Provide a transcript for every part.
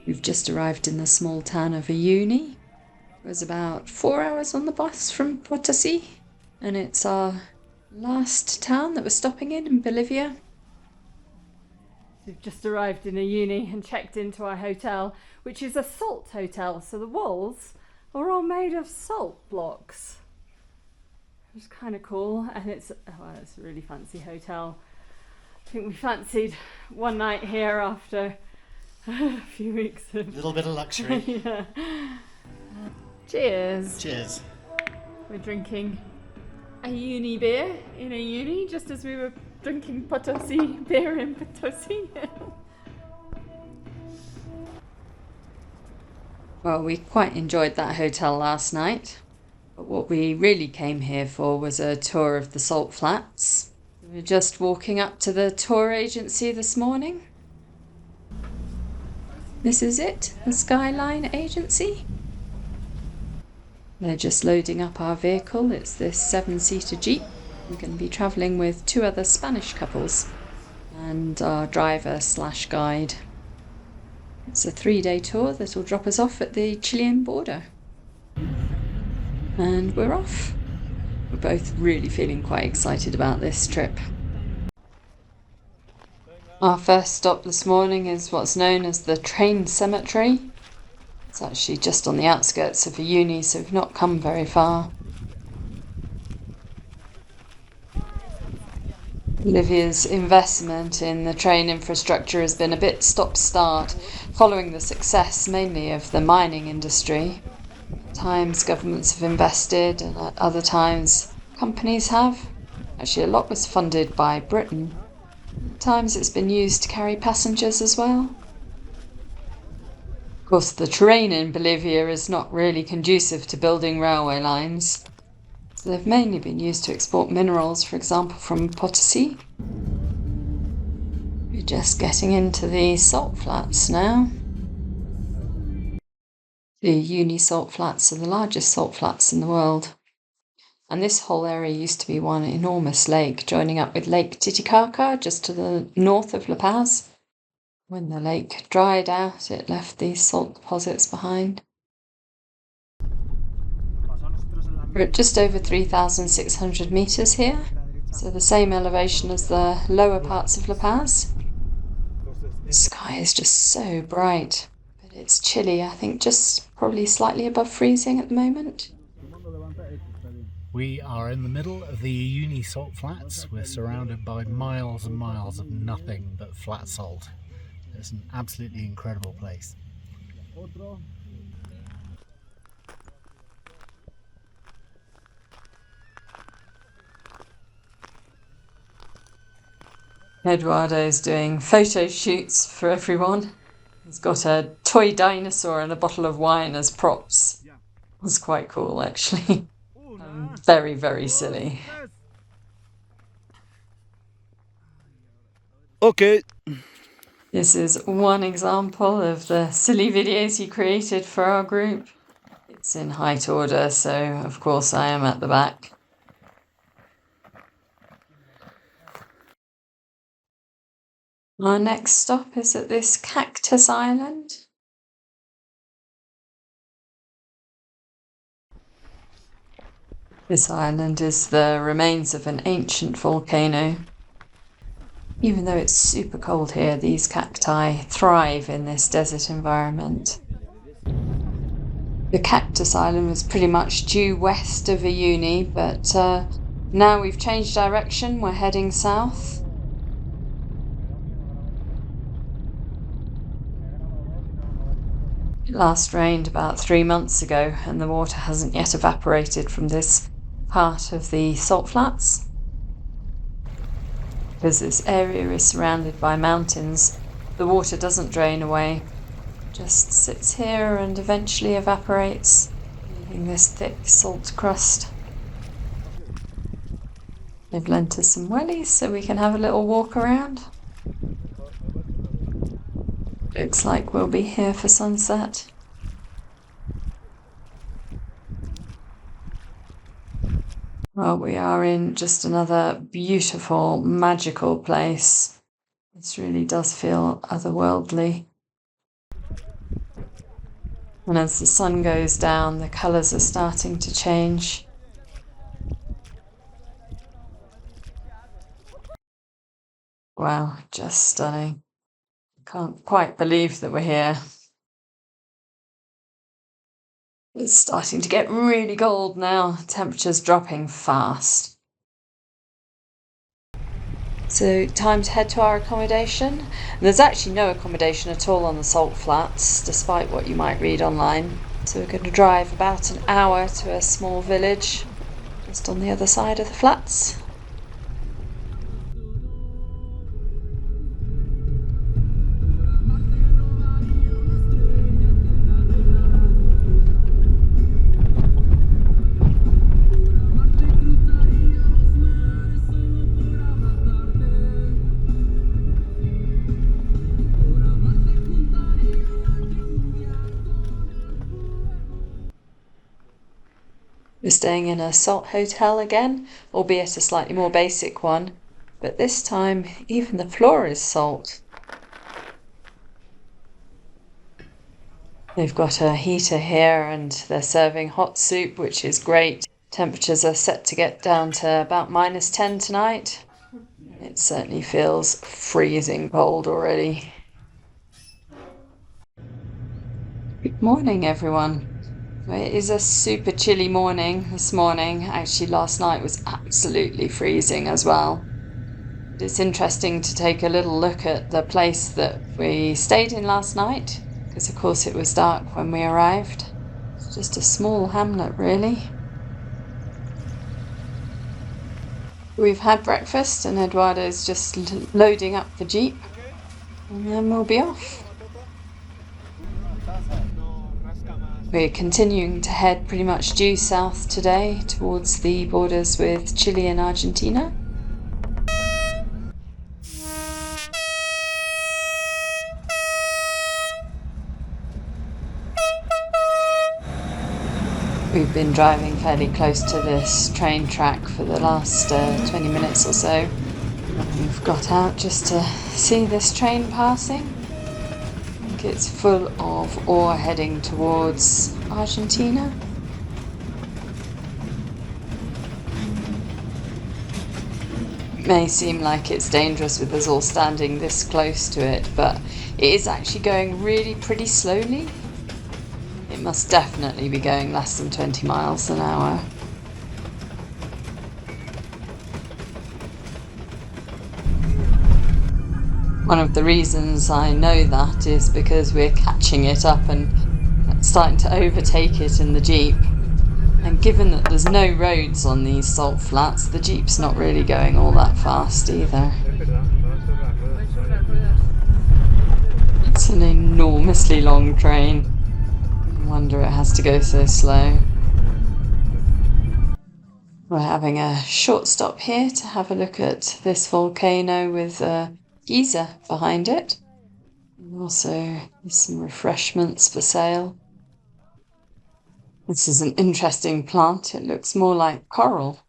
We've just arrived in the small town of Uyuni. It was about 4 hours on the bus from Potosi, and it's our last town that we're stopping in Bolivia. We've just arrived in Uyuni and checked into our hotel, which is a salt hotel, so the walls are all made of salt blocks. It was kind of cool, and it's a really fancy hotel. I think we fancied one night here after a few weeks of... A little bit of luxury. Yeah. Cheers. Cheers. We're drinking a uni beer in a uni, just as we were drinking Potosi beer in Potosi. Well, we quite enjoyed that hotel last night, but what we really came here for was a tour of the salt flats. We were just walking up to the tour agency this morning. This is it, the Skyline Agency. They're just loading up our vehicle. It's this 7-seater Jeep. We're going to be travelling with 2 other Spanish couples and our driver/guide. It's a 3-day tour that will drop us off at the Chilean border. And we're off. We're both really feeling quite excited about this trip. Our first stop this morning is what's known as the train cemetery. It's actually just on the outskirts of Uyuni, so we've not come very far. Bolivia's investment in the train infrastructure has been a bit stop-start, following the success mainly of the mining industry. At times governments have invested, and at other times companies have. Actually, a lot was funded by Britain. At times it's been used to carry passengers as well. Of course, the terrain in Bolivia is not really conducive to building railway lines. So they've mainly been used to export minerals, for example, from Potosi. We're just getting into the salt flats now. The Uyuni salt flats are the largest salt flats in the world. And this whole area used to be one enormous lake, joining up with Lake Titicaca, just to the north of La Paz. When the lake dried out, it left these salt deposits behind. We're at just over 3,600 metres here, so the same elevation as the lower parts of La Paz. The sky is just so bright, but it's chilly, I think just probably slightly above freezing at the moment. We are in the middle of the Uyuni salt flats. We're surrounded by miles and miles of nothing but flat salt. It's an absolutely incredible place. Eduardo's doing photo shoots for everyone. He's got a toy dinosaur and a bottle of wine as props. It's quite cool, actually. Very, very silly. Okay. This is one example of the silly videos he created for our group. It's in height order, so of course I am at the back. Our next stop is at this cactus island. This island is the remains of an ancient volcano. Even though it's super cold here, these cacti thrive in this desert environment. The cactus island was pretty much due west of Uyuni, but now we've changed direction, we're heading south. It last rained about 3 months ago, and the water hasn't yet evaporated from this part of the salt flats. Because this area is surrounded by mountains, the water doesn't drain away, it just sits here and eventually evaporates, leaving this thick salt crust. They've lent us some wellies so we can have a little walk around. Looks like we'll be here for sunset. Well, we are in just another beautiful, magical place. This really does feel otherworldly. And as the sun goes down, the colours are starting to change. Wow, just stunning. Can't quite believe that we're here. It's starting to get really cold now. Temperature's dropping fast. So time to head to our accommodation. There's actually no accommodation at all on the salt flats, despite what you might read online. So we're going to drive about an hour to a small village just on the other side of the flats. We're staying in a salt hotel again, albeit a slightly more basic one, but this time even the floor is salt. They've got a heater here and they're serving hot soup, which is great. Temperatures are set to get down to about -10 tonight. It certainly feels freezing cold already. Good morning, everyone. It is a super chilly morning this morning. Actually, last night was absolutely freezing as well. It's interesting to take a little look at the place that we stayed in last night, because of course it was dark when we arrived. It's just a small hamlet, really. We've had breakfast and Eduardo's just loading up the Jeep, and then we'll be off. We're continuing to head pretty much due south today towards the borders with Chile and Argentina. We've been driving fairly close to this train track for the last 20 minutes or so. We've got out just to see this train passing. I think it's full of ore heading towards Argentina. It may seem like it's dangerous with us all standing this close to it, but it is actually going really pretty slowly. It must definitely be going less than 20 miles an hour. One of the reasons I know that is because we're catching it up and starting to overtake it in the Jeep. And given that there's no roads on these salt flats, the Jeep's not really going all that fast either. It's an enormously long train. No wonder it has to go so slow. We're having a short stop here to have a look at this volcano with a geyser behind it. And also there's some refreshments for sale. This is an interesting plant. It looks more like coral.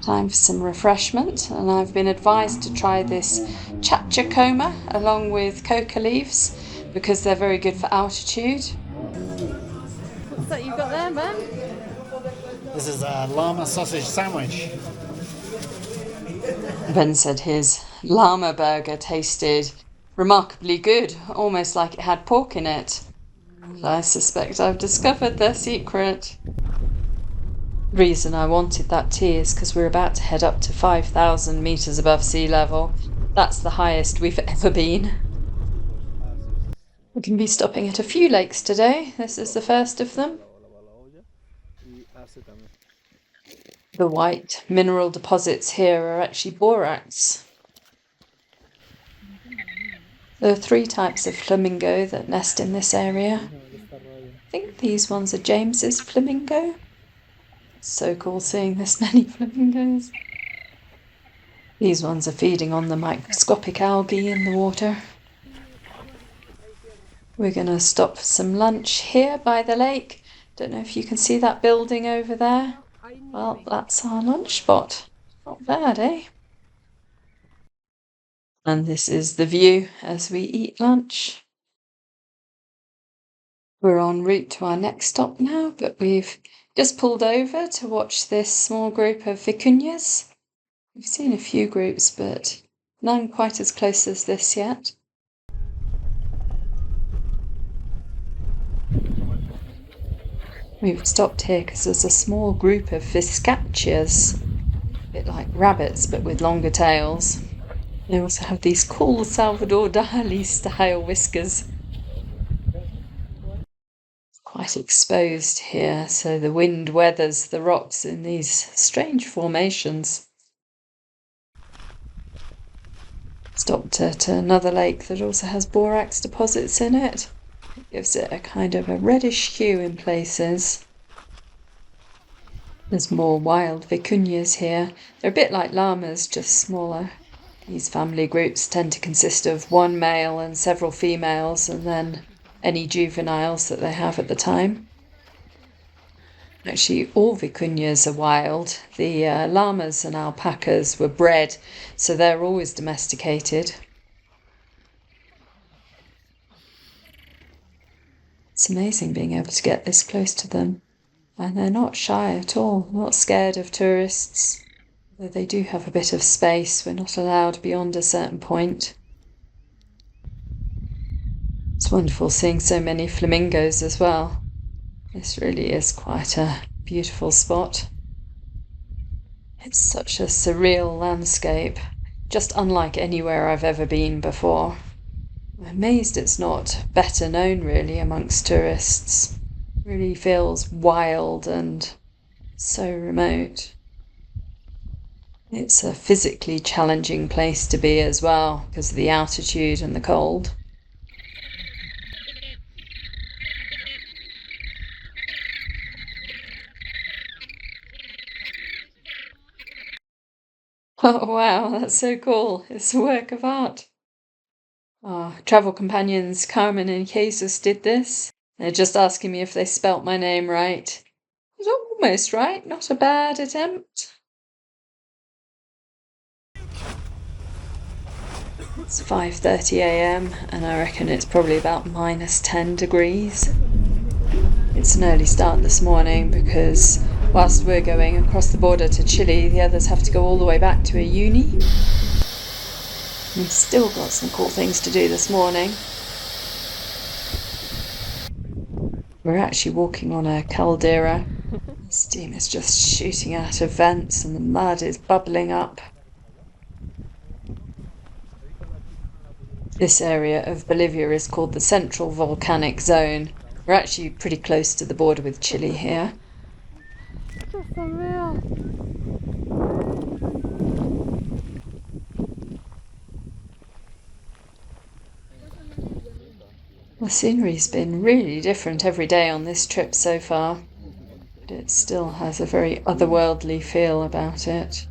Time for some refreshment, and I've been advised to try this chachacoma along with coca leaves because they're very good for altitude. What's that you've got there, Ben? This is a llama sausage sandwich. Ben said his llama burger tasted remarkably good, almost like it had pork in it. And I suspect I've discovered their secret. The reason I wanted that tea is because we're about to head up to 5,000 metres above sea level. That's the highest we've ever been. We can be stopping at a few lakes today. This is the first of them. The white mineral deposits here are actually borax. There are 3 types of flamingo that nest in this area. I think these ones are James's flamingo. It's so cool seeing this many flamingos. These ones are feeding on the microscopic algae in the water. We're going to stop for some lunch here by the lake. Don't know if you can see that building over there. Well, that's our lunch spot. Not bad, eh? And this is the view as we eat lunch. We're en route to our next stop now, but we've just pulled over to watch this small group of vicuñas. We've seen a few groups, but none quite as close as this yet. We've stopped here because there's a small group of vizcachas, a bit like rabbits but with longer tails. They also have these cool Salvador Dali style whiskers. Quite exposed here, so the wind weathers the rocks in these strange formations. Stopped at another lake that also has borax deposits in it. It gives it a kind of a reddish hue in places. There's more wild vicuñas here. They're a bit like llamas, just smaller. These family groups tend to consist of one male and several females, and then any juveniles that they have at the time. Actually, all vicuñas are wild. The llamas and alpacas were bred, so they're always domesticated. It's amazing being able to get this close to them. And they're not shy at all, not scared of tourists. Though they do have a bit of space, we're not allowed beyond a certain point. It's wonderful seeing so many flamingos as well. This really is quite a beautiful spot. It's such a surreal landscape, just unlike anywhere I've ever been before. I'm amazed it's not better known really amongst tourists. It really feels wild and so remote. It's a physically challenging place to be as well because of the altitude and the cold. Oh wow, that's so cool. It's a work of art. Our travel companions Carmen and Jesus did this. They're just asking me if they spelt my name right. It's almost right, not a bad attempt. It's 5:30 a.m. and I reckon it's probably about -10 degrees. It's an early start this morning because whilst we're going across the border to Chile, the others have to go all the way back to Uyuni. We've still got some cool things to do this morning. We're actually walking on a caldera. Steam is just shooting out of vents and the mud is bubbling up. This area of Bolivia is called the Central Volcanic Zone. We're actually pretty close to the border with Chile here. Just unreal. The scenery's been really different every day on this trip so far, but it still has a very otherworldly feel about it.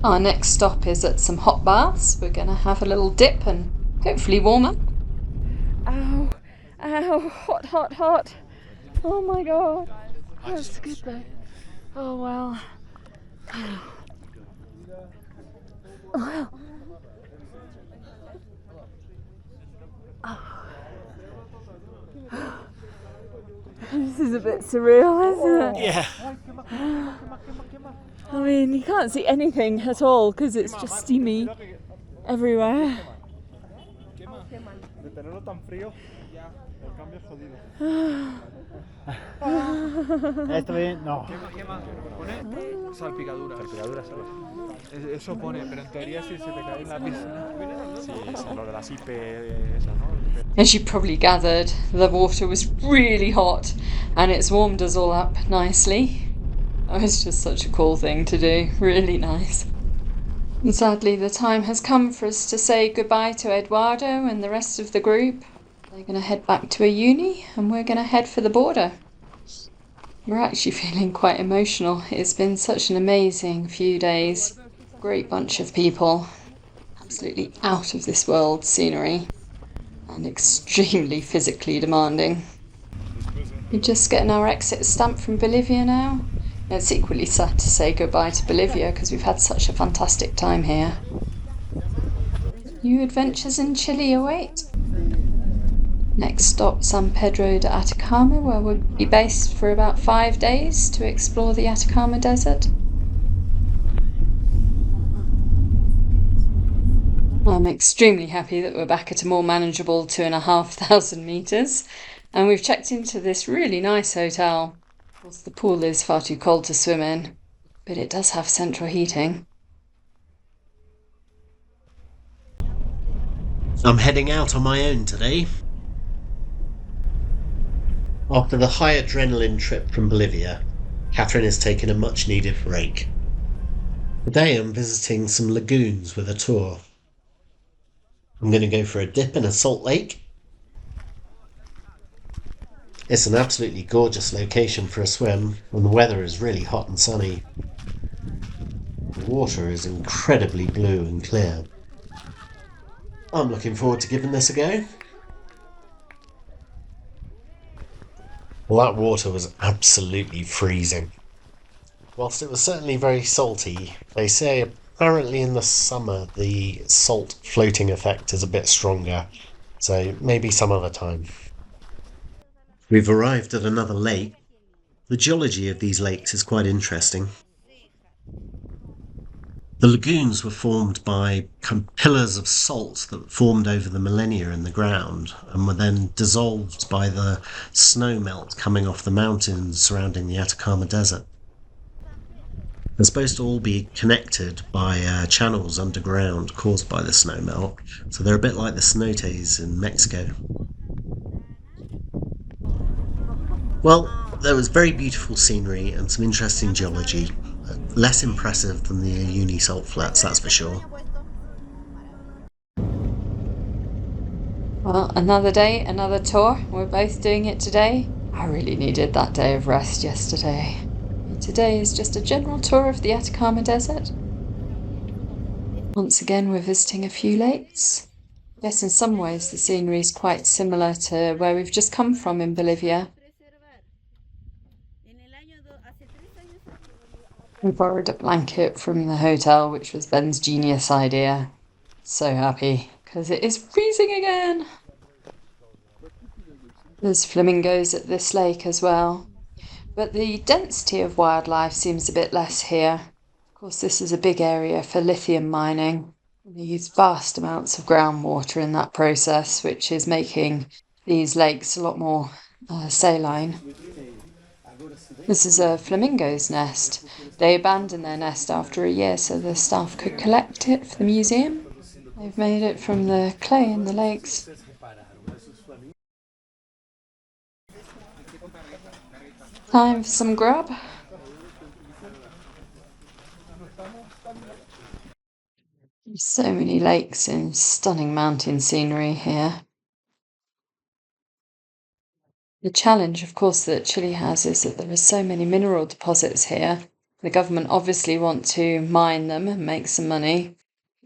Our next stop is at some hot baths. We're going to have a little dip and hopefully warm up. Ow, ow, hot, hot, hot. Oh my god. That's good though. Oh well. Oh. This is a bit surreal, isn't it? Yeah. I mean, you can't see anything at all because it's just steamy everywhere. Esto bien, no. Pone salpicadura. Salpicadura, eso pone, pero en teoría si se te cae en la piscina. Sí, es lo de las IP, esas, ¿no? As you probably gathered, the water was really hot and it's warmed us all up nicely. Oh, it's just such a cool thing to do, really nice. And sadly the time has come for us to say goodbye to Eduardo and the rest of the group. They're going to head back to Uyuni and we're going to head for the border. We're actually feeling quite emotional. It's been such an amazing few days. Great bunch of people. Absolutely out of this world scenery. And extremely physically demanding. We're just getting our exit stamp from Bolivia now. It's equally sad to say goodbye to Bolivia because we've had such a fantastic time here. New adventures in Chile await. Next stop, San Pedro de Atacama, where we'll be based for about 5 days to explore the Atacama Desert. I'm extremely happy that we're back at a more manageable 2,500 metres, and we've checked into this really nice hotel. Of course, the pool is far too cold to swim in, but it does have central heating. I'm heading out on my own today. After the high adrenaline trip from Bolivia, Catherine has taken a much needed break. Today I'm visiting some lagoons with a tour. I'm going to go for a dip in a salt lake. It's an absolutely gorgeous location for a swim, and the weather is really hot and sunny. The water is incredibly blue and clear. I'm looking forward to giving this a go. Well, that water was absolutely freezing. Whilst it was certainly very salty, they say apparently in the summer the salt floating effect is a bit stronger, so maybe some other time. We've arrived at another lake. The geology of these lakes is quite interesting. The lagoons were formed by pillars of salt that formed over the millennia in the ground and were then dissolved by the snow melt coming off the mountains surrounding the Atacama Desert. They're supposed to all be connected by channels underground caused by the snow melt, so they're a bit like the cenotes in Mexico. Well, there was very beautiful scenery and some interesting geology. Less impressive than the Uyuni salt flats, that's for sure. Well, another day, another tour. We're both doing it today. I really needed that day of rest yesterday. Today is just a general tour of the Atacama Desert. Once again, we're visiting a few lakes. Yes, in some ways the scenery is quite similar to where we've just come from in Bolivia. We borrowed a blanket from the hotel, which was Ben's genius idea. So happy, because it is freezing again. There's flamingos at this lake as well. But the density of wildlife seems a bit less here. Of course, this is a big area for lithium mining. They use vast amounts of groundwater in that process, which is making these lakes a lot more saline. This is a flamingo's nest. They abandoned their nest after a year so the staff could collect it for the museum. They've made it from the clay in the lakes. Time for some grub. So many lakes and stunning mountain scenery here. The challenge, of course, that Chile has is that there are so many mineral deposits here. The government obviously want to mine them and make some money.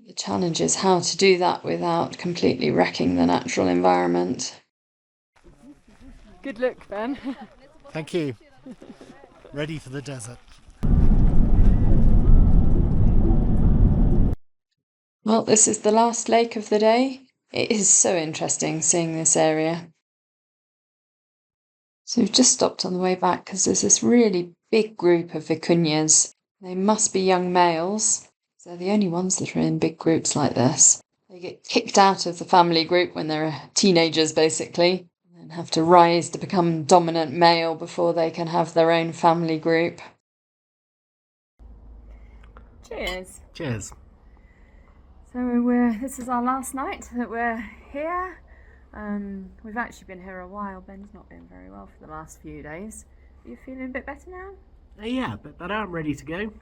The challenge is how to do that without completely wrecking the natural environment. Good look, Ben. Thank you. Ready for the desert. Well, this is the last lake of the day. It is so interesting seeing this area. So we've just stopped on the way back because there's this really big group of vicuñas. They must be young males. They're the only ones that are in big groups like this. They get kicked out of the family group when they're teenagers, basically, and have to rise to become dominant male before they can have their own family group. Cheers. Cheers. So this is our last night that we're here. We've actually been here a while. Ben's not been very well for the last few days. Are you feeling a bit better now? Yeah, but I'm ready to go.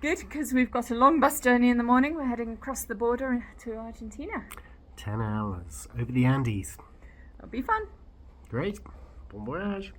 Good, because we've got a long bus journey in the morning. We're heading across the border to Argentina. 10 hours over the Andes. It'll be fun. Great. Bon voyage.